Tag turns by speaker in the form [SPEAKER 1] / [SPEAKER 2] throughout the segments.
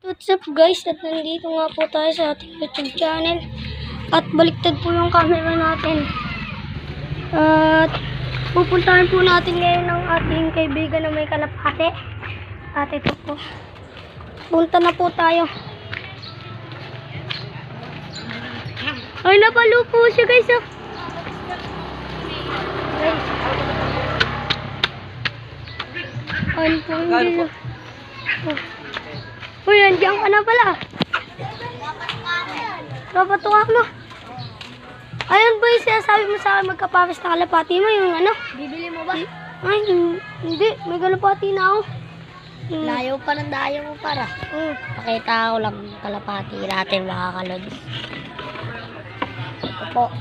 [SPEAKER 1] What's up guys, at nandito nga po tayo sa ating YouTube channel at baliktad po yung camera natin at pupuntahan po natin ngayon ang ating kaibigan na may kalapate at ito po, punta na po tayo. Ay, napalo po siya guys, oh. Guys, ano po hindi oh. Uy, andiyan ka na pala. Kapatuwa mo. Ayun ba yung sinasabi mo sa akin magkapapis na kalapati mo, yung ano?
[SPEAKER 2] Bibili mo ba?
[SPEAKER 1] Ay, hindi. May kalapati na ako.
[SPEAKER 2] Layo pa ng dayo mo para. Pakita ko lang kalapati natin mga kalods. Ito po.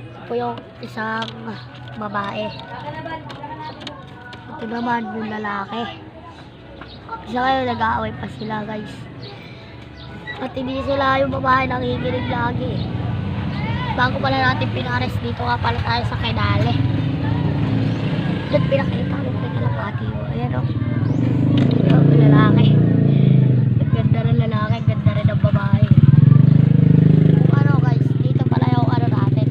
[SPEAKER 2] Ito po yung isang babae. Ito naman yung lalaki. Isa kayo nag-aaway pa sila guys. At hindi sila yung babae nakikinig lagi. Bago pala natin pinares dito nga pala tayo sa Kenale. At pinakita ko kay kalapati mo. Ayan o. Ito, lalaki. Ganda ng lalaki, ganda rin ng babae. Ano guys, dito pala yung ano natin.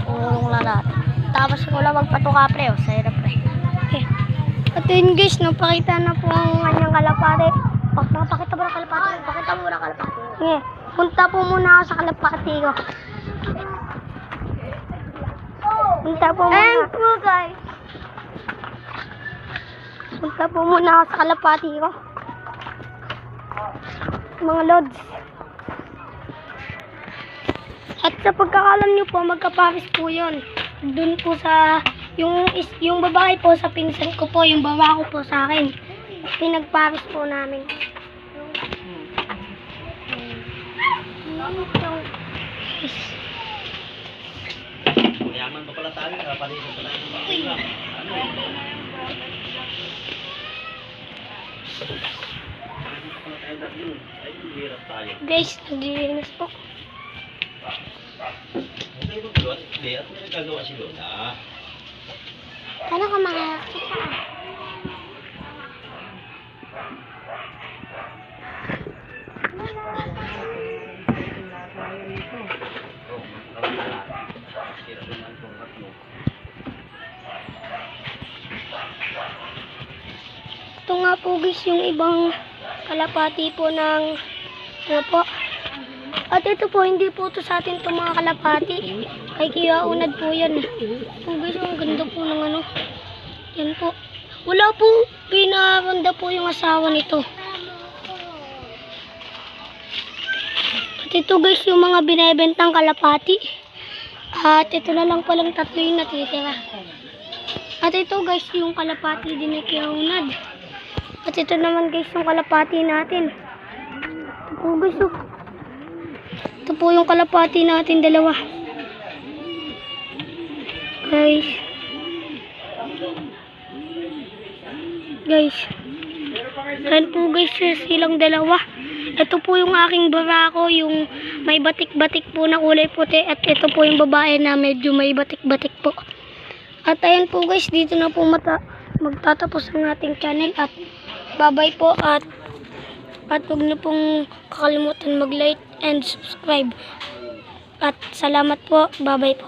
[SPEAKER 2] Urong lang natin. Tapos ko lang magpatuka pre. O, sa'yo na pre.
[SPEAKER 1] Okay. At yun guys, napakita na po ang kanyang kalapati.
[SPEAKER 2] Nakapakita mo na kalapati. Pakita mo na kalapati.
[SPEAKER 1] Yeah. Punta po muna ako sa kalapati ko. Punta po muna.
[SPEAKER 2] And po guys.
[SPEAKER 1] Punta po muna ako sa kalapati ko. Mga lods. At sa pagkakalam nyo po, magkapapis po yun. Doon po sa, yung babae po sa pinsan ko po, yung babae ko po sa akin. Pinagpapis po namin.
[SPEAKER 3] Mayaman pa pala tayo, kapalitan pa tayo ng bakula. Ay, hirap tayo.
[SPEAKER 1] Guys, naglilinis po.
[SPEAKER 3] Okay, magulot. Hindi, at may nagagawa si Lola.
[SPEAKER 2] Paano ka makakita?
[SPEAKER 1] Ito nga po guys, yung ibang kalapati po ng ano po. At ito po, hindi po ito sa atin itong mga kalapati. Kay Kuya Unad po yan. Oh guys, ang ganda po ng ano. Yan po. Wala po, pinaranda po yung asawa nito. At ito guys, yung mga binebentang kalapati. At ito na lang palang tatlo yung natitira. At ito guys, yung kalapati din ni Kuya Unad. At ito naman guys, yung kalapati natin. Ito po guys, oh. Ito po yung kalapati natin, dalawa. Guys. Ayan po guys, silang dalawa. Ito po yung aking barako, yung may batik-batik po na kulay puti. At ito po yung babae na medyo may batik-batik po. At ayan po guys, dito na po magtatapos ang ating channel. At bye-bye po at huwag na pong kakalimutan mag-like and subscribe. At salamat po. Bye-bye po.